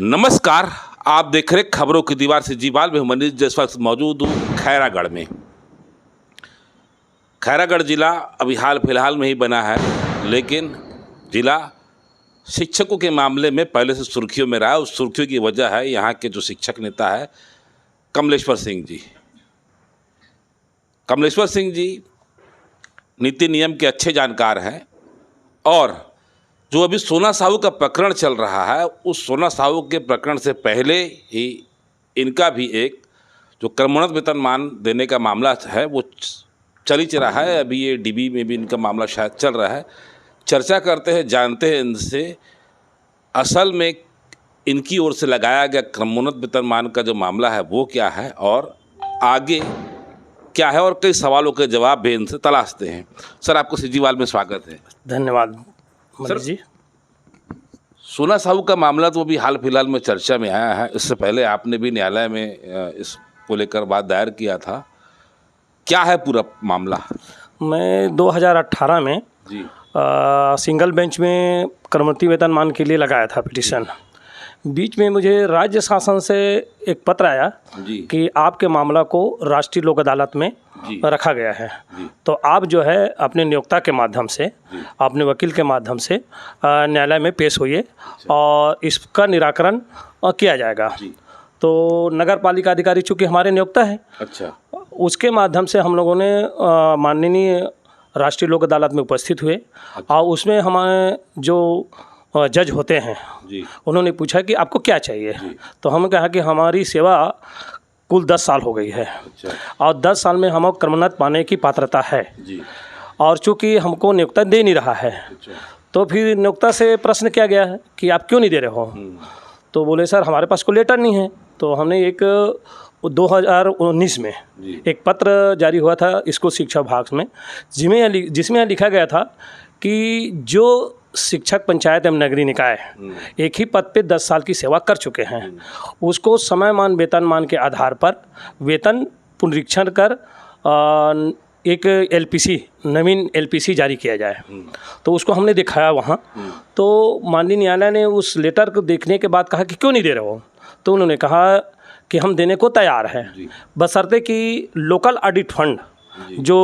नमस्कार। आप देख रहे खबरों की दीवार से जीवाल में मनीष जैसवाल मौजूद हूँ खैरागढ़ में। खैरागढ़ जिला अभी हाल फिलहाल में ही बना है, लेकिन जिला शिक्षकों के मामले में पहले से सुर्खियों में रहा है। उस सुर्खियों की वजह है यहाँ के जो शिक्षक नेता है कमलेश्वर सिंह जी। कमलेश्वर सिंह जी नीति नियम के अच्छे जानकार हैं और जो अभी सोना साहू का प्रकरण चल रहा है, उस सोना साहू के प्रकरण से पहले ही इनका भी एक जो क्रमोन्नत वेतनमान देने का मामला है वो चल ही रहा है। अभी ये डीबी में भी इनका मामला शायद चल रहा है। चर्चा करते हैं, जानते हैं इनसे असल में इनकी ओर से लगाया गया क्रमोन्नत वेतनमान का जो मामला है वो क्या है और आगे क्या है, और कई सवालों के जवाब भी इनसे तलाशते हैं। सर, आपको सीजीवाल में स्वागत है। धन्यवाद सर जी। सोना साहू का मामला तो अभी हाल फिलहाल में चर्चा में आया है। इससे पहले आपने भी न्यायालय में इसको लेकर बात दायर किया था। क्या है पूरा मामला? मैं 2018 में जी सिंगल बेंच में क्रमोन्नति वेतनमान के लिए लगाया था पिटीशन। बीच में मुझे राज्य शासन से एक पत्र आया जी कि आपके मामला को राष्ट्रीय लोक अदालत में रखा गया है, तो आप जो है अपने नियोक्ता के माध्यम से, अपने वकील के माध्यम से न्यायालय में पेश होइए और इसका निराकरण किया जाएगा। तो नगर पालिका अधिकारी चूँकि हमारे नियोक्ता है, अच्छा, उसके माध्यम से हम लोगों ने माननीय राष्ट्रीय लोक अदालत में उपस्थित हुए। और उसमें हमारे जो जज होते हैं उन्होंने पूछा कि आपको क्या चाहिए। तो हमने कहा कि हमारी सेवा कुल 10 साल हो गई है और 10 साल में हमको क्रमोन्नत पाने की पात्रता है और चूँकि हमको नियोक्ता दे नहीं रहा है, तो फिर नियोक्ता से प्रश्न किया गया है कि आप क्यों नहीं दे रहे हो। तो बोले सर हमारे पास कोई लेटर नहीं है। तो हमने एक 2019 में एक पत्र जारी हुआ था स्कूल शिक्षा विभाग में, जिसमें लिखा गया था कि जो शिक्षक पंचायत एवं नगरीय निकाय एक ही पद पे 10 साल की सेवा कर चुके हैं, उसको समयमान वेतनमान के आधार पर वेतन पुनरीक्षण कर एक एलपीसी, नवीन एलपीसी जारी किया जाए। तो उसको हमने दिखाया वहाँ। तो माननीय न्यायालय ने उस लेटर को देखने के बाद कहा कि क्यों नहीं दे रहे हो। तो उन्होंने कहा कि हम देने को तैयार हैं, बशर्ते कि लोकल ऑडिट फंड जो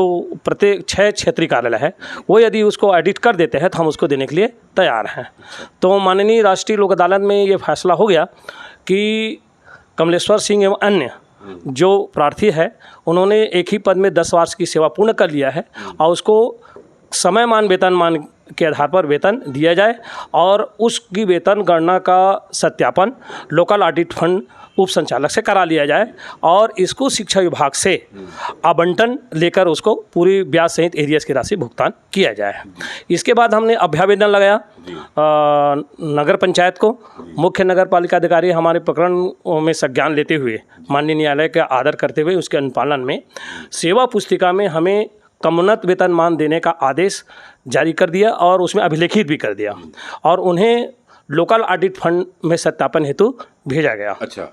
प्रत्येक 6 क्षेत्रीय कार्यालय है वो यदि उसको ऑडिट कर देते हैं तो हम उसको देने के लिए तैयार हैं। तो माननीय राष्ट्रीय लोक अदालत में ये फैसला हो गया कि कमलेश्वर सिंह एवं अन्य जो प्रार्थी है उन्होंने एक ही पद में 10 वर्ष की सेवा पूर्ण कर लिया है और उसको समयमान वेतनमान के आधार पर वेतन दिया जाए और उसकी वेतन गणना का सत्यापन लोकल ऑडिट फंड उप संचालक से करा लिया जाए और इसको शिक्षा विभाग से आवंटन लेकर उसको पूरी ब्याज सहित एरियर्स की राशि भुगतान किया जाए। इसके बाद हमने अभ्यावेदन लगाया नगर पंचायत को। मुख्य नगर पालिका अधिकारी हमारे प्रकरण में संज्ञान लेते हुए, माननीय न्यायालय का आदर करते हुए उसके अनुपालन में सेवा पुस्तिका में हमें क्रमोन्नत वेतनमान देने का आदेश जारी कर दिया और उसमें अभिलेखित भी कर दिया और उन्हें लोकल ऑडिट फंड में सत्यापन हेतु भेजा गया। अच्छा,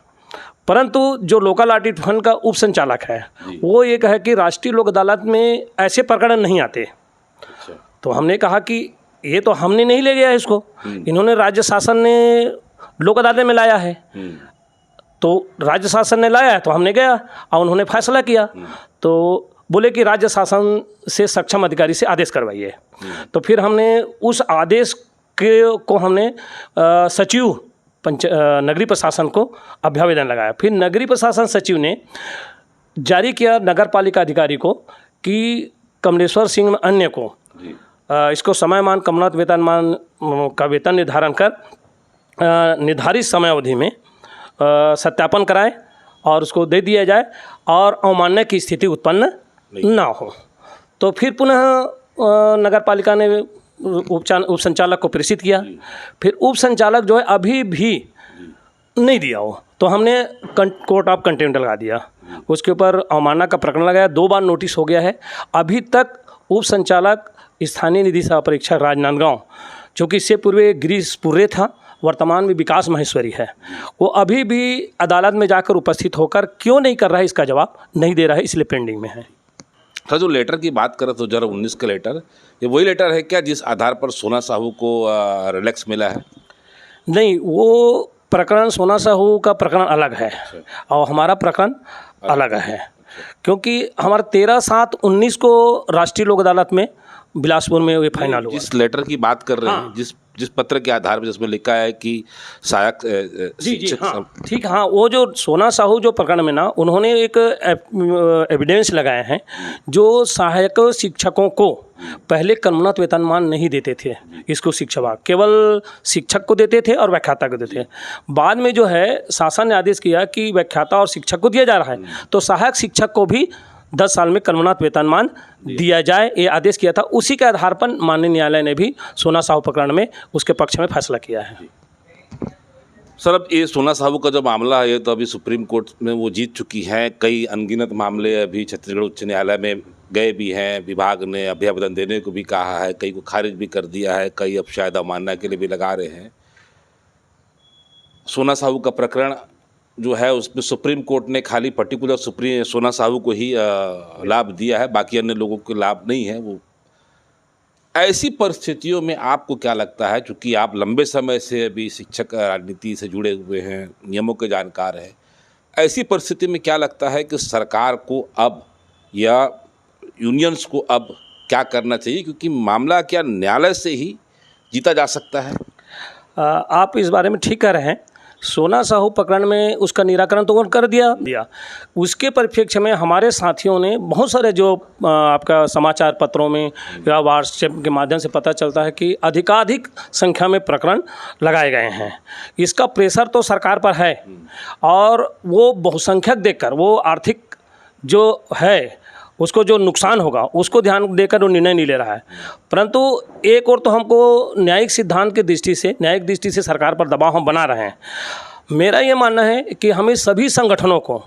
परंतु जो लोकल ऑडिट फंड का उप संचालक है वो ये कहे कि राष्ट्रीय लोक अदालत में ऐसे प्रकरण नहीं आते। अच्छा, तो हमने कहा कि ये तो हमने नहीं ले गया है इसको, इन्होंने राज्य शासन ने लोक अदालत में लाया है। तो राज्य शासन ने लाया है तो हमने गया और उन्होंने फैसला किया। तो बोले कि राज्य शासन से सक्षम अधिकारी से आदेश करवाइए। तो फिर हमने उस आदेश को हमने सचिव नगरीय प्रशासन को अभ्यावेदन लगाया। फिर नगरीय प्रशासन सचिव ने जारी किया नगर पालिका अधिकारी को कि कमलेश्वर सिंह अन्य को इसको समयमान क्रमोन्नत वेतनमान का वेतन निर्धारण कर निर्धारित समय अवधि में सत्यापन कराए और उसको दे दिया जाए और अवमानना की स्थिति उत्पन्न ना हो। तो फिर पुनः नगर पालिका ने उप संचालक को प्रेषित किया। फिर उप संचालक जो है अभी भी नहीं दिया हो, तो हमने कोर्ट ऑफ कंटेम्प्ट लगा दिया। उसके ऊपर अवमानना का प्रकरण लगाया। 2 बार नोटिस हो गया है। अभी तक उप संचालक स्थानीय निधि सह परीक्षक राजनांदगांव, जो कि इससे पूर्व गिरीशपुरे था, वर्तमान में विकास माहेश्वरी है, वो अभी भी अदालत में जाकर उपस्थित होकर क्यों नहीं कर रहा है इसका जवाब नहीं दे रहा है, इसलिए पेंडिंग में है। सर, जो लेटर की बात करें तो 2019 का लेटर, ये वही लेटर है क्या जिस आधार पर सोना साहू को रिलैक्स मिला है? नहीं, वो प्रकरण सोना साहू का प्रकरण अलग है और हमारा प्रकरण अलग है, क्योंकि हमारा 13/7/19 को राष्ट्रीय लोक अदालत में बिलासपुर में ये फाइनल हुआ। जिस लेटर की बात कर रहे हैं, जिस पत्र के आधार पर जिसमें लिखा है कि सहायक जी हाँ, ठीक, हाँ, वो जो सोना साहू जो प्रकरण में ना उन्होंने एक एविडेंस लगाए हैं, जो सहायक शिक्षकों को पहले क्रमोन्नत वेतनमान नहीं देते थे, इसको शिक्षा विभाग केवल शिक्षक को देते थे और व्याख्याता को देते थे। बाद में जो है शासन ने आदेश किया कि व्याख्याता और शिक्षक को दिया जा रहा है, तो सहायक शिक्षक को भी 10 साल में क्रमोन्नत वेतनमान दिया जाए, ये आदेश किया था। उसी के आधार पर माननीय न्यायालय ने भी सोना साहू प्रकरण में उसके पक्ष में फैसला किया है। सर, अब ये सोना साहू का जो मामला है, ये तो अभी सुप्रीम कोर्ट में वो जीत चुकी हैं। कई अनगिनत मामले अभी छत्तीसगढ़ उच्च न्यायालय में गए भी हैं। विभाग ने अभ्यावेदन देने को भी कहा है, कई को खारिज भी कर दिया है, कई अब शायद अवमानना के लिए भी लगा रहे हैं। सोना साहू का प्रकरण जो है उसमें सुप्रीम कोर्ट ने खाली पर्टिकुलर सोना साहू को ही लाभ दिया है, बाकी अन्य लोगों को लाभ नहीं है। वो ऐसी परिस्थितियों में आपको क्या लगता है, चूँकि आप लंबे समय से अभी शिक्षक राजनीति से जुड़े हुए हैं, नियमों के जानकार हैं, ऐसी परिस्थिति में क्या लगता है कि सरकार को अब या यूनियंस को अब क्या करना चाहिए, क्योंकि मामला क्या न्यायालय से ही जीता जा सकता है? आप इस बारे में ठीक कह रहे हैं। सोना साहू प्रकरण में उसका निराकरण तो कर दिया। उसके परिप्रेक्ष्य में हमारे साथियों ने बहुत सारे जो आपका समाचार पत्रों में या व्हाट्सएप के माध्यम से पता चलता है कि अधिकाधिक संख्या में प्रकरण लगाए गए हैं। इसका प्रेशर तो सरकार पर है और वो बहुसंख्यक देखकर वो आर्थिक जो है उसको जो नुकसान होगा उसको ध्यान देकर वो निर्णय नहीं ले रहा है। परंतु एक और तो हमको न्यायिक सिद्धांत की दृष्टि से, न्यायिक दृष्टि से सरकार पर दबाव हम बना रहे हैं। मेरा ये मानना है कि हमें सभी संगठनों को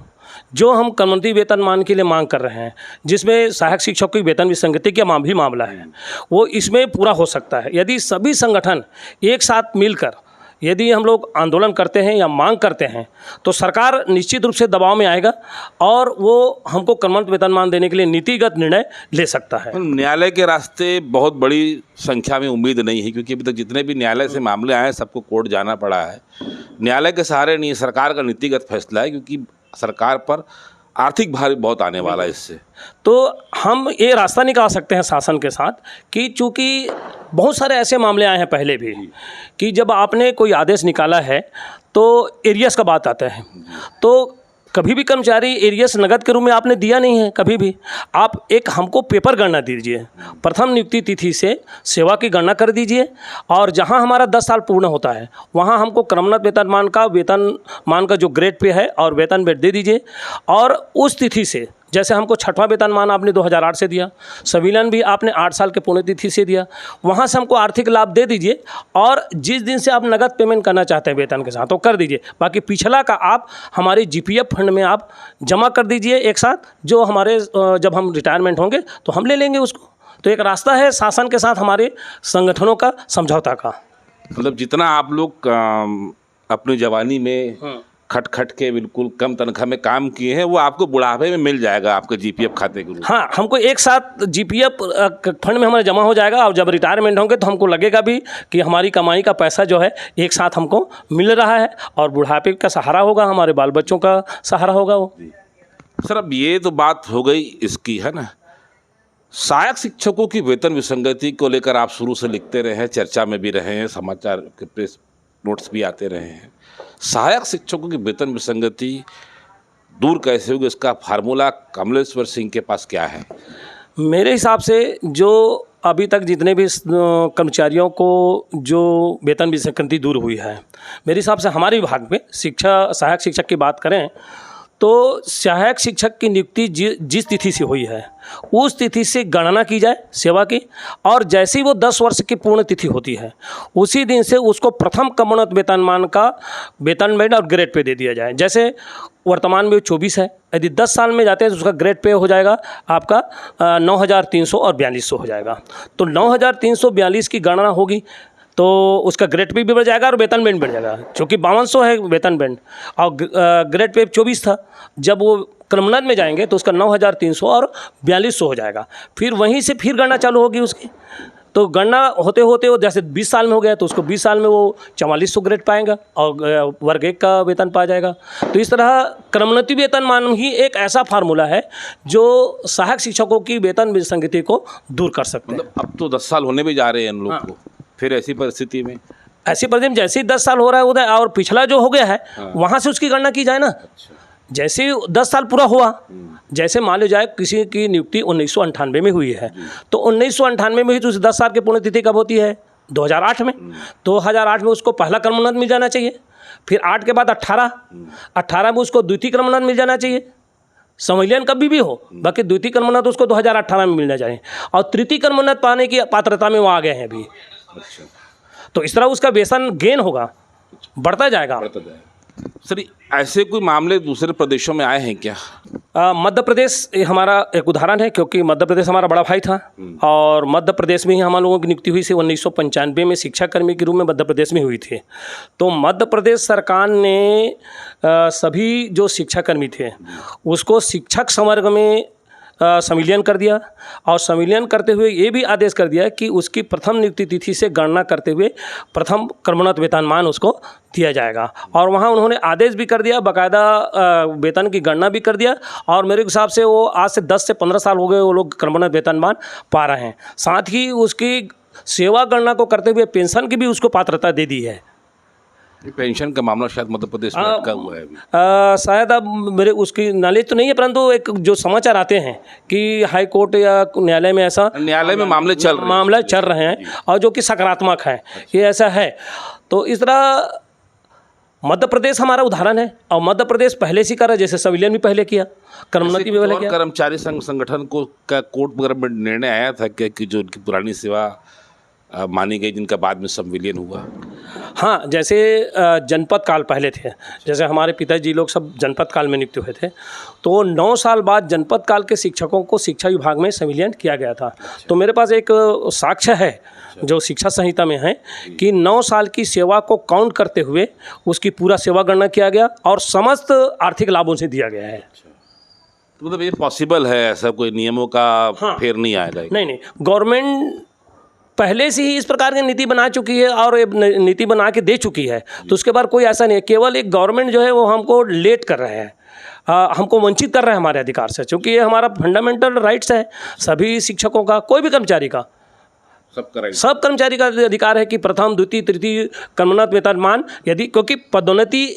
जो हम क्रमोन्नत वेतनमान के लिए मांग कर रहे हैं, जिसमें सहायक शिक्षक की वेतन विसंगति का भी मामला है, वो इसमें पूरा हो सकता है यदि सभी संगठन एक साथ मिलकर यदि हम लोग आंदोलन करते हैं या मांग करते हैं, तो सरकार निश्चित रूप से दबाव में आएगा और वो हमको क्रमोन्नत वेतनमान देने के लिए नीतिगत निर्णय ले सकता है। न्यायालय के रास्ते बहुत बड़ी संख्या में उम्मीद नहीं है, क्योंकि अभी तक जितने भी न्यायालय से मामले आए हैं सबको कोर्ट जाना पड़ा है। न्यायालय के सहारे नहीं, सरकार का नीतिगत फैसला है, क्योंकि सरकार पर आर्थिक भार बहुत आने वाला है इससे। तो हम ये रास्ता निकाल सकते हैं शासन के साथ कि चूँकि बहुत सारे ऐसे मामले आए हैं पहले भी कि जब आपने कोई आदेश निकाला है तो एरियस का बात आता है, तो कभी भी कर्मचारी एरियस नगद के रूप में आपने दिया नहीं है। कभी भी आप एक हमको पेपर गणना दीजिए, प्रथम नियुक्ति तिथि से सेवा की गणना कर दीजिए और जहां हमारा 10 साल पूर्ण होता है वहां हमको क्रमोन्नत वेतनमान का जो ग्रेड पे है और वेतन दे दीजिए। और उस तिथि से जैसे हमको 6वां वेतनमान आपने 2008 से दिया, संविलियन भी आपने 8 साल के पुण्यतिथि से दिया, वहाँ से हमको आर्थिक लाभ दे दीजिए और जिस दिन से आप नगद पेमेंट करना चाहते हैं वेतन के साथ तो कर दीजिए। बाकी पिछला का आप हमारे जीपीएफ फंड में आप जमा कर दीजिए एक साथ, जो हमारे जब हम रिटायरमेंट होंगे तो हम ले लेंगे उसको। तो एक रास्ता है शासन के साथ हमारे संगठनों का समझौता का। मतलब जितना आप लोग अपनी जवानी में खट के बिल्कुल कम तनख्वाह में काम किए हैं, वो आपको बुढ़ापे में मिल जाएगा आपके जीपीएफ खाते के रूप में। हाँ, हमको एक साथ जीपीएफ फंड में हमारे जमा हो जाएगा और जब रिटायरमेंट होंगे तो हमको लगेगा भी कि हमारी कमाई का पैसा जो है एक साथ हमको मिल रहा है और बुढ़ापे का सहारा होगा, हमारे बाल बच्चों का सहारा होगा वो। सर, अब ये तो बात हो गई इसकी, है ना। सहायक शिक्षकों की वेतन विसंगति को लेकर आप शुरू से लिखते रहे हैं, चर्चा में भी रहे हैं, समाचार के प्रेस नोट्स भी आते रहे हैं। सहायक शिक्षकों की वेतन विसंगति दूर कैसे होगी, इसका फार्मूला कमलेश्वर सिंह के पास क्या है? मेरे हिसाब से जो अभी तक जितने भी कर्मचारियों को जो वेतन विसंगति दूर हुई है, मेरे हिसाब से हमारे विभाग में सहायक शिक्षक की बात करें तो सहायक शिक्षक की नियुक्ति जिस तिथि से हुई है उस तिथि से गणना की जाए सेवा की, और जैसे ही वो 10 वर्ष की पूर्ण तिथि होती है उसी दिन से उसको प्रथम क्रमोन्नत वेतनमान का वेतन बैंड और ग्रेड पे दे दिया जाए। जैसे वर्तमान में 24 है, यदि 10 साल में जाते हैं तो उसका ग्रेड पे हो जाएगा आपका 9,300 और 4,200 हो जाएगा। तो 9,342 की गणना होगी तो उसका ग्रेड पे भी बढ़ जाएगा और वेतन बैंड बढ़ जाएगा, क्योंकि 5200 है वेतन बैंड और ग्रेड पे 24 था। जब वो क्रमोन्नत में जाएंगे तो उसका 9,300 और 4,200 हो जाएगा। फिर वहीं से फिर गणना चालू होगी उसकी, तो गणना होते होते वो जैसे 20 साल में हो गया तो उसको 20 साल में वो 4400 ग्रेड पाएगा और वर्ग 1 का वेतन पा जाएगा। तो इस तरह क्रमोन्नति वेतनमान ही एक ऐसा फार्मूला है जो सहायक शिक्षकों की वेतन विसंगति को दूर कर सकते हैं। मतलब अब तो 10 साल होने भी जा रहे हैं इन लोग को, फिर ऐसी परिस्थिति में जैसे ही 10 साल हो रहा है उधर और पिछला जो हो गया है वहाँ से उसकी गणना की जाए ना। जैसे ही 10 साल पूरा हुआ, जैसे मान लो जाए किसी की नियुक्ति 1998 में हुई है तो 1998 में ही तो उस 10 साल की पुण्यतिथि कब होती है? 2008 में। 2008 में उसको पहला क्रमोन्नत मिल जाना चाहिए, फिर 8 के बाद 18 में उसको द्वितीय क्रमोन्नत मिल जाना चाहिए। संविलियन कभी भी हो, बाकी द्वितीय क्रमोन्नत उसको 2018 में मिलना चाहिए और तृतीय क्रमोन्नत पाने की पात्रता में वो आ गए हैं अभी। तो इस तरह उसका वेतन गेन होगा, बढ़ता जाएगा। सर ऐसे कोई मामले दूसरे प्रदेशों में आए हैं क्या? मध्य प्रदेश हमारा एक उदाहरण है, क्योंकि मध्य प्रदेश हमारा बड़ा भाई था और मध्य प्रदेश में ही हम लोगों की नियुक्ति हुई थी 1995 में शिक्षा कर्मी के रूप में मध्य प्रदेश में हुई थी। तो मध्य प्रदेश सरकार ने सभी जो शिक्षा कर्मी थे उसको शिक्षक संवर्ग में संविलियन कर दिया और संविलियन करते हुए ये भी आदेश कर दिया कि उसकी प्रथम नियुक्ति तिथि से गणना करते हुए प्रथम क्रमोन्नत वेतनमान उसको दिया जाएगा। और वहाँ उन्होंने आदेश भी कर दिया, बाकायदा वेतन की गणना भी कर दिया और मेरे हिसाब से वो आज से 10 से 15 साल हो गए वो लोग क्रमोन्नत वेतनमान पा रहे हैं। साथ ही उसकी सेवा गणना को करते हुए पेंशन की भी उसको पात्रता दे दी है। पेंशन का मामला शायद मध्य प्रदेश में अटका हुआ है अभी। शायद अब मेरे उसकी नॉलेज तो नहीं है, परंतु एक जो समाचार आते हैं कि हाई कोर्ट या न्यायालय में ऐसा न्यायालय में मामले चल रहे हैं और जो कि सकारात्मक है, ये ऐसा है। तो इस तरह मध्य प्रदेश हमारा उदाहरण है और मध्य प्रदेश पहले से कर रहा है, जैसे संविलियन भी पहले किया, क्रमोन्नति भी पहले किया। कर्मचारी संगठन को का कोर्ट वगैरह में निर्णय आया था क्या कि जो उनकी पुरानी सेवा मानी गई जिनका बाद में संविलियन हुआ? हाँ, जैसे जनपद काल पहले थे, जैसे हमारे पिताजी लोग सब जनपद काल में नियुक्त हुए थे, तो 9 साल बाद जनपद काल के शिक्षकों को शिक्षा विभाग में संविलियन किया गया था। तो मेरे पास एक साक्ष्य है जो शिक्षा संहिता में है कि 9 साल की सेवा को काउंट करते हुए उसकी पूरा सेवा गणना किया गया और समस्त आर्थिक लाभों से दिया गया है। तो मतलब ये पॉसिबल है, ऐसा कोई नियमों का फेर नहीं आएगा? नहीं, गवर्नमेंट पहले से ही इस प्रकार की नीति बना चुकी है और नीति बना के दे चुकी है, तो उसके बाद कोई ऐसा नहीं है। केवल एक गवर्नमेंट जो है वो हमको लेट कर रहे हैं, हमको वंचित कर रहे हैं हमारे अधिकार से, क्योंकि ये हमारा फंडामेंटल राइट्स है सभी शिक्षकों का, कोई भी कर्मचारी का, सब कर्मचारी का अधिकार है कि प्रथम द्वितीय तृतीय क्रमोन्नत वेतनमान यदि, क्योंकि पदोन्नति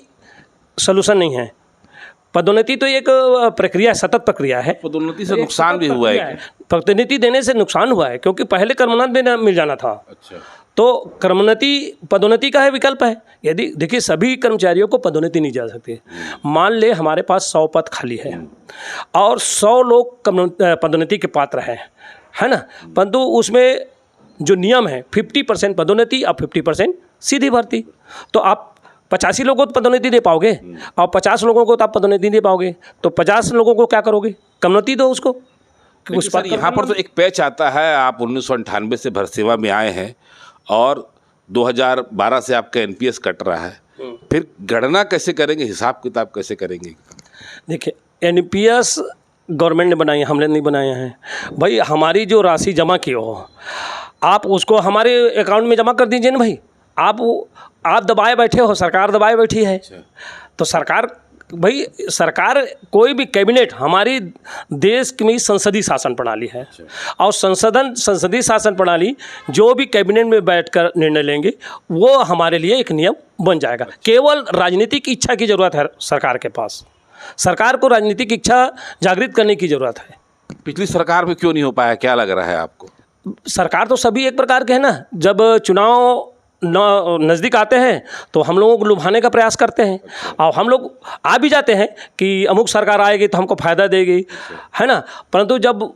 सलूशन नहीं है। पदोन्नति तो एक प्रक्रिया, सतत प्रक्रिया है। पदोन्नति से नुकसान भी हुआ है? पदोन्नति देने से नुकसान हुआ है क्योंकि पहले क्रमोन्नत में मिल जाना था। अच्छा। तो क्रमोन्नति पदोन्नति का है विकल्प है। यदि देखिए सभी कर्मचारियों को पदोन्नति नहीं जा सकती। मान ले हमारे पास 100 पद खाली है और 100 लोग पदोन्नति के पात्र है ना, परंतु उसमें जो नियम है 50% पदोन्नति और 50% सीधी भर्ती। तो आप 85 लोगों को पदोन्नति दे पाओगे और 50 लोगों को तो आप पदोन्नति नहीं दे पाओगे, तो 50 लोगों को क्या करोगे? क्रमोन्नति दो उसको। उस पर यहाँ पर तो एक पैच आता है, आप 1998 से भर सेवा में आए हैं और 2012 से आपका एनपीएस कट रहा है, फिर गणना कैसे करेंगे, हिसाब किताब कैसे करेंगे? देखिए एनपीएस गवर्नमेंट ने बनाई है, हमने नहीं बनाया है भाई। हमारी जो राशि जमा की हो आप उसको हमारे अकाउंट में जमा कर दीजिए ना भाई। आप दबाए बैठे हो, सरकार दबाए बैठी है। तो सरकार कोई भी कैबिनेट, हमारी देश की संसदीय शासन प्रणाली है और संसदीय शासन प्रणाली जो भी कैबिनेट में बैठकर निर्णय लेंगे वो हमारे लिए एक नियम बन जाएगा। केवल राजनीतिक इच्छा की ज़रूरत है सरकार के पास, सरकार को राजनीतिक इच्छा जागृत करने की ज़रूरत है। पिछली सरकार में क्यों नहीं हो पाया, क्या लग रहा है आपको? सरकार तो सभी एक प्रकार के हैं ना, जब चुनाव नज़दीक आते हैं तो हम लोगों को लुभाने का प्रयास करते हैं और हम लोग आ भी जाते हैं कि अमुक सरकार आएगी तो हमको फ़ायदा देगी, है ना, परंतु जब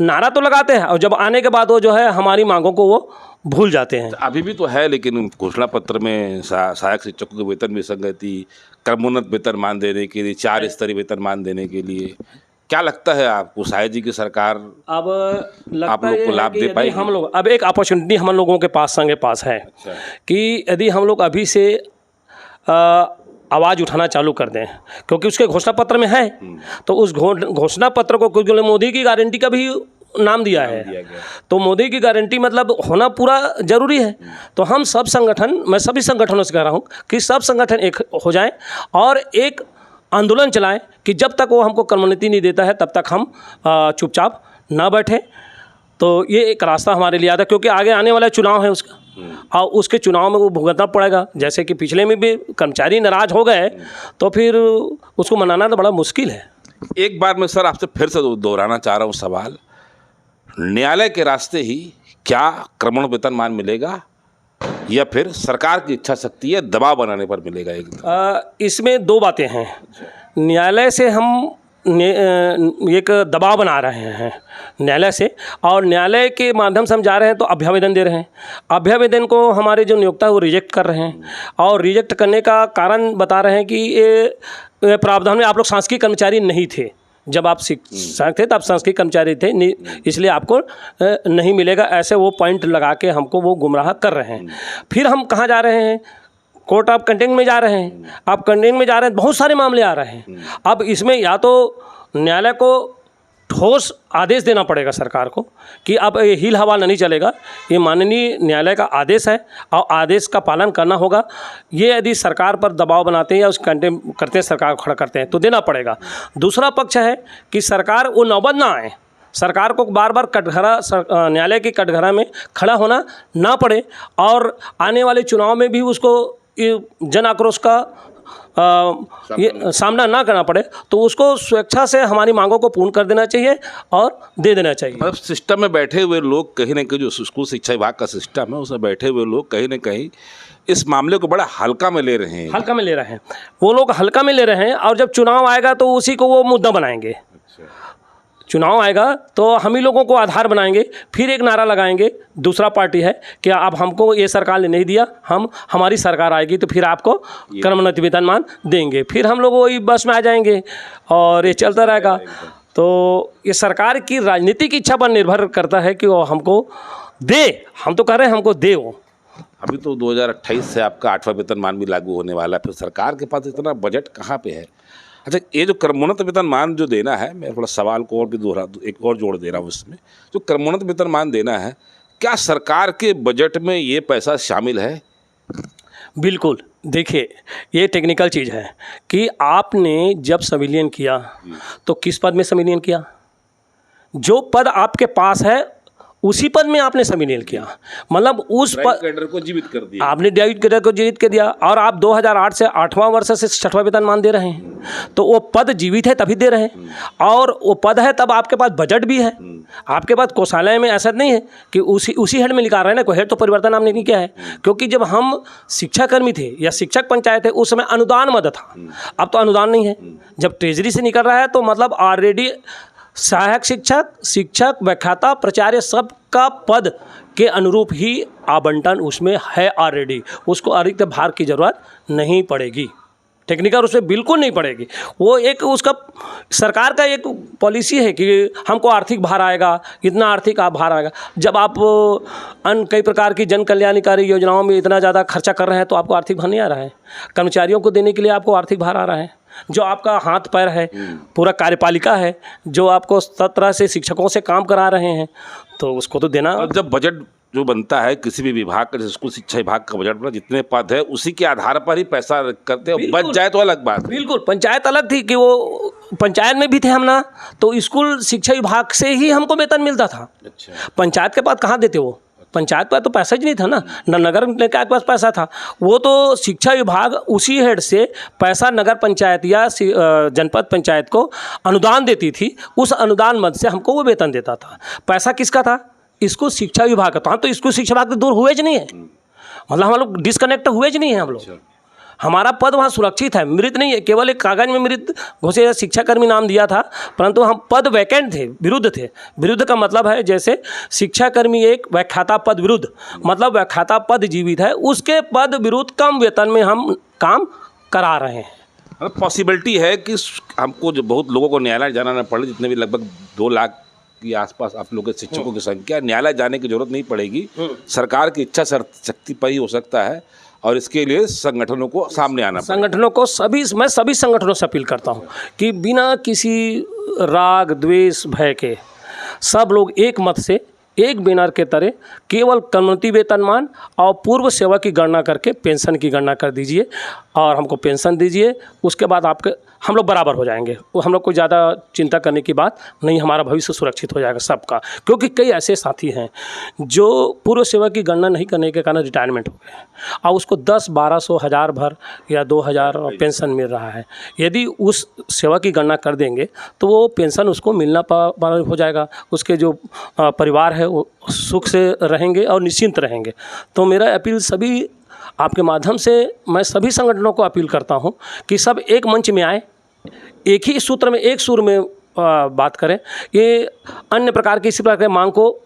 नारा तो लगाते हैं और जब आने के बाद वो जो है हमारी मांगों को वो भूल जाते हैं। अभी भी तो है, लेकिन घोषणा पत्र में सहायक शिक्षकों के वेतन विसंगति, क्रमोन्नत वेतनमान देने के लिए, 4 स्तरीय वेतनमान देने के लिए, क्या लगता है आपको शायद जी की सरकार अब आप लोग को लाभ दे पाएगी? हम लोग अब एक अपॉर्चुनिटी हम लोगों के पास है कि यदि हम लोग अभी से आवाज़ उठाना चालू कर दें, क्योंकि उसके घोषणा पत्र में है, तो उस घोषणा पत्र को, क्योंकि मोदी की गारंटी का भी नाम दिया है। तो मोदी की गारंटी मतलब होना पूरा जरूरी है। तो हम सब संगठन, मैं सभी संगठनों से कह रहा हूँ कि सब संगठन एक हो जाएं और एक आंदोलन चलाएं कि जब तक वो हमको कर्मोन्नति नहीं देता है तब तक हम चुपचाप ना बैठे। तो ये एक रास्ता हमारे लिए आता है, क्योंकि आगे आने वाला चुनाव है उसका, और उसके चुनाव में वो भुगतना पड़ेगा। जैसे कि पिछले में भी कर्मचारी नाराज हो गए तो फिर उसको मनाना तो बड़ा मुश्किल है। एक बार मैं सर आपसे फिर से दोहराना चाह रहा हूँ सवाल, न्यायालय के रास्ते ही क्या क्रमण वेतनमान मिलेगा या फिर सरकार की इच्छा शक्ति है दबाव बनाने पर मिलेगा? इसमें दो बातें हैं। न्यायालय से हम एक दबाव बना रहे हैं न्यायालय से, और न्यायालय के माध्यम से हम जा रहे हैं तो अभ्यावेदन दे रहे हैं। अभ्यावेदन को हमारे जो नियोक्ता है वो रिजेक्ट कर रहे हैं, और रिजेक्ट करने का कारण बता रहे हैं कि ये प्रावधान में आप लोग सांसकीय कर्मचारी नहीं थे, जब आप शिक्षक थे तब सांसकीय कर्मचारी थे, इसलिए आपको नहीं मिलेगा। ऐसे वो पॉइंट लगा के हमको वो गुमराह कर रहे हैं। फिर हम कहाँ जा रहे हैं? कोर्ट ऑफ कंटेम्प्ट में जा रहे हैं। आप कंटेम्प्ट में जा रहे हैं, बहुत सारे मामले आ रहे हैं। अब इसमें या तो न्यायालय को ठोस आदेश देना पड़ेगा सरकार को कि अब ये हिल हवाला नहीं चलेगा, ये माननीय न्यायालय का आदेश है और आदेश का पालन करना होगा। ये यदि सरकार पर दबाव बनाते हैं या उस कंटेम्प्ट करते हैं, सरकार को खड़ा करते हैं, तो देना पड़ेगा। दूसरा पक्ष है कि सरकार वो नौबत ना आए, सरकार को बार बार कटघरा, न्यायालय की कटघरा में खड़ा होना ना पड़े, और आने वाले चुनाव में भी उसको जन आक्रोश का ये सामना ना करना पड़े। तो उसको स्वेच्छा से हमारी मांगों को पूर्ण कर देना चाहिए और दे देना चाहिए। मतलब सिस्टम में बैठे हुए लोग कहीं ना कहीं, जो स्कूल शिक्षा विभाग का सिस्टम है उसमें बैठे हुए लोग कहीं ना कहीं इस मामले को बड़ा हल्का में ले रहे हैं। हल्का में ले रहे हैं वो लोग, हल्का में ले रहे हैं, और जब चुनाव आएगा तो उसी को वो मुद्दा बनाएंगे। चुनाव आएगा तो हम ही लोगों को आधार बनाएंगे, फिर एक नारा लगाएंगे, दूसरा पार्टी है कि अब हमको ये सरकार ने नहीं दिया, हमारी सरकार आएगी तो फिर आपको क्रमोन्नति वेतनमान देंगे। फिर हम लोग वही बस में आ जाएंगे और ये चलता रहेगा। तो ये सरकार की राजनीतिक इच्छा पर निर्भर करता है कि वो हमको दे। हम तो कह रहे हैं हमको दे वो। अभी तो 2028 से आपका 8वां वेतनमान भी लागू होने वाला है, फिर सरकार के पास इतना बजट कहाँ पे है? अच्छा, ये जो क्रमोन्नत वेतनमान जो देना है, मैं थोड़ा सवाल को और भी एक और जोड़ दे रहा हूँ इसमें। जो क्रमोन्नत वेतनमान देना है, क्या सरकार के बजट में ये पैसा शामिल है? बिल्कुल। देखिए, ये टेक्निकल चीज़ है कि आपने जब संविलियन किया तो किस पद में संविलियन किया? जो पद आपके पास है उसी पद में आपने संविलियन किया, मतलब उस पद कैडर को जीवित कर दिया आपने, डाइट कैडर को जीवित कर दिया। और आप 2008 से 8वां वर्ष से 6वां वेतनमान दे रहे हैं, तो वो पद जीवित है तभी दे रहे हैं, और वो पद है तब आपके पास बजट भी है। आपके पास कोषालय में ऐसा नहीं है कि उसी हेड में लिखा रहे हैं ना, कोई हेड तो परिवर्तन आपने नहीं किया है। क्योंकि जब हम शिक्षाकर्मी थे या शिक्षक पंचायत थे उस समय अनुदान मद था, अब तो अनुदान नहीं है। जब ट्रेजरी से निकल रहा है तो मतलब ऑलरेडी सहायक शिक्षक, शिक्षक, व्याख्याता, प्राचार्य सब का पद के अनुरूप ही आवंटन उसमें है ऑलरेडी, उसको अतिरिक्त भार की ज़रूरत नहीं पड़ेगी, टेक्निकल उसमें बिल्कुल नहीं पड़ेगी। वो एक उसका सरकार का एक पॉलिसी है कि हमको आर्थिक भार आएगा, इतना आर्थिक भार आएगा। जब आप अन्य कई प्रकार की जन कल्याणकारी योजनाओं में इतना ज़्यादा खर्चा कर रहे हैं तो आपको आर्थिक भार नहीं आ रहा है। कर्मचारियों को देने के लिए आपको आर्थिक भार आ रहा है, जो आपका हाथ पैर है, पूरा कार्यपालिका है, जो आपको 17 से शिक्षकों से काम करा रहे हैं, तो उसको तो देना। और जब बजट जो बनता है किसी भी विभाग का, जैसे स्कूल शिक्षा विभाग का बजट बना, जितने पद है उसी के आधार पर ही पैसा करते हैं, बच जाए तो अलग बात। बिल्कुल, पंचायत अलग थी कि वो पंचायत में भी थे हम ना, तो स्कूल शिक्षा विभाग से ही हमको वेतन मिलता था। अच्छा। पंचायत के पास कहाँ देते वो? पंचायत पर तो पैसा ही नहीं था ना नगर निगम के पास पैसा था। वो तो शिक्षा विभाग उसी हेड से पैसा नगर पंचायत या जनपद पंचायत को अनुदान देती थी, उस अनुदान मद से हमको वो वेतन देता था। पैसा किसका था? इसको शिक्षा विभाग का। तो हम तो इसको शिक्षा विभाग से दूर हुए ज नहीं है, मतलब हम लोग डिस्कनेक्ट हुए ज नहीं है हम लोग। हमारा पद वहाँ सुरक्षित है, मृत नहीं है। केवल एक कागज में मृत घोषित शिक्षाकर्मी नाम दिया था, परंतु हम पद वैकेंट थे, विरुद्ध थे। विरुद्ध का मतलब है जैसे शिक्षाकर्मी एक, व्याख्याता पद विरुद्ध, मतलब व्याख्याता पद जीवित है, उसके पद विरुद्ध कम वेतन में हम काम करा रहे हैं। पॉसिबिलिटी है कि हमको जो बहुत लोगों को न्यायालय जाना न पड़े, जितने भी लगभग 2 लाख के आसपास आप लोगों के शिक्षकों की संख्या, न्यायालय जाने की जरूरत नहीं पड़ेगी। सरकार की इच्छा शक्ति पर ही हो सकता है, और इसके लिए संगठनों को सामने आना पड़ेगा। संगठनों को मैं सभी संगठनों से अपील करता हूं कि बिना किसी राग द्वेष भय के सब लोग एक मत से एक बैनर के तरह केवल कम्युनिटी वेतनमान और पूर्व सेवा की गणना करके पेंशन की गणना कर दीजिए और हमको पेंशन दीजिए। उसके बाद आपके हम लोग बराबर हो जाएंगे। वो हम लोग को ज़्यादा चिंता करने की बात नहीं, हमारा भविष्य सुरक्षित हो जाएगा सबका। क्योंकि कई ऐसे साथी हैं जो पूर्व सेवा की गणना नहीं करने के कारण रिटायरमेंट हो गए और उसको 10-1200 हज़ार भर या 2000 पेंशन मिल रहा है। यदि उस सेवा की गणना कर देंगे तो वो पेंशन उसको मिलना हो जाएगा। उसके जो परिवार है वो सुख से रहेंगे और निश्चिंत रहेंगे। तो मेरा अपील सभी आपके माध्यम से मैं सभी संगठनों को अपील करता हूं कि सब एक मंच में आए, एक ही सूत्र में एक सुर में बात करें। ये अन्य प्रकार की इसी प्रकार की मांग को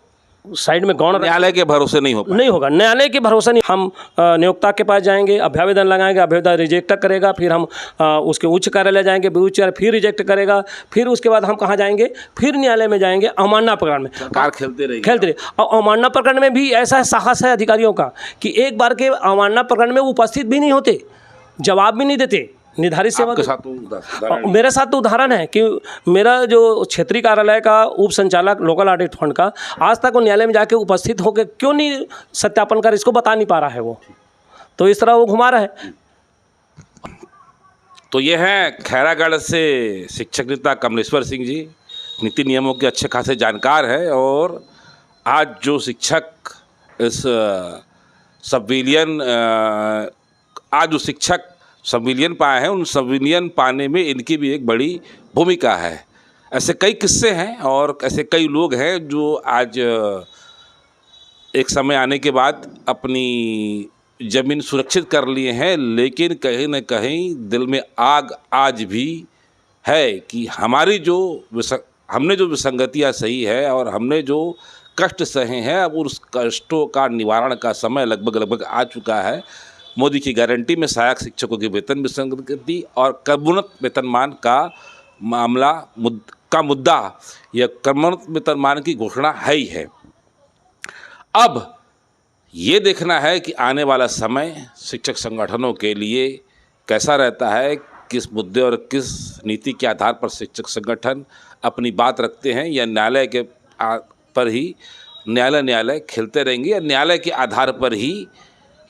साइड में गौण न्यायालय के भरोसे नहीं होगा। न्यायालय के भरोसे नहीं। हम नियोक्ता के पास जाएंगे, अभ्यावेदन लगाएंगे, अभ्यावेदन रिजेक्ट करेगा, फिर हम उसके उच्च कार्यालय जाएंगे, उच्च फिर रिजेक्ट करेगा, फिर उसके बाद हम कहाँ जाएंगे, फिर न्यायालय में जाएंगे। अवमानना प्रकरण में सरकार खेलते रही और अवमानना प्रकरण में भी ऐसा साहस है अधिकारियों का कि एक बार के अवमानना प्रकरण में उपस्थित भी नहीं होते, जवाब भी नहीं देते। निर्धारित सेवा के साथ मेरे साथ तो उदाहरण है कि मेरा जो क्षेत्रीय कार्यालय का उप संचालक लोकल ऑडिट फंड का आज तक वो न्यायालय में जाके उपस्थित होकर क्यों नहीं सत्यापन कर, इसको बता नहीं पा रहा है वो, तो इस तरह वो घुमा रहा है। तो ये है खैरागढ़ से शिक्षक नेता कमलेश्वर सिंह जी, नीति नियमों के अच्छे खासे जानकार है। और आज जो शिक्षक इस संविलियन पाए हैं, उन संविलियन पाने में इनकी भी एक बड़ी भूमिका है। ऐसे कई किस्से हैं और ऐसे कई लोग हैं जो आज एक समय आने के बाद अपनी ज़मीन सुरक्षित कर लिए हैं, लेकिन कहीं न कहीं दिल में आग आज भी है कि हमने जो विसंगतियाँ सही है और हमने जो कष्ट सहे हैं, अब उस कष्टों का निवारण का समय लगभग आ चुका है। मोदी की गारंटी में सहायक शिक्षकों की वेतन विसंगति और क्रमोन्नत वेतनमान का मुद्दा या क्रमोन्नत वेतनमान की घोषणा है ही है। अब ये देखना है कि आने वाला समय शिक्षक संगठनों के लिए कैसा रहता है, किस मुद्दे और किस नीति के आधार पर शिक्षक संगठन अपनी बात रखते हैं, या न्यायालय के पर ही न्यायालय खेलते रहेंगे, या न्यायालय के आधार पर ही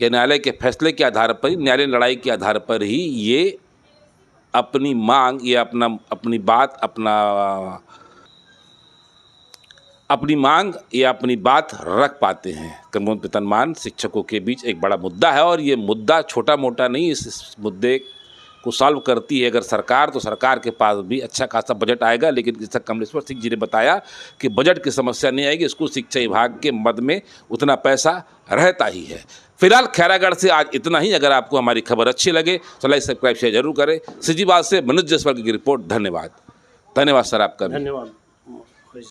या न्यायालय के फैसले के आधार पर ही, न्यायालय लड़ाई के आधार पर ही ये अपनी मांग या अपनी बात रख पाते हैं। क्रमोन्नत वेतनमान शिक्षकों के बीच एक बड़ा मुद्दा है और ये मुद्दा छोटा मोटा नहीं। इस मुद्दे को सॉल्व करती है अगर सरकार, तो सरकार के पास भी अच्छा खासा बजट आएगा। लेकिन जैसा कमलेश्वर सिंह जी ने बताया कि बजट की समस्या नहीं आएगी, स्कूल शिक्षा विभाग के मद में उतना पैसा रहता ही है। फिलहाल खैरागढ़ से आज इतना ही। अगर आपको हमारी खबर अच्छी लगे तो लाइक सब्सक्राइब शेयर जरूर करें। सिजीबाद से मनोज जायसवाल की रिपोर्ट। धन्यवाद सर आपका। धन्यवाद।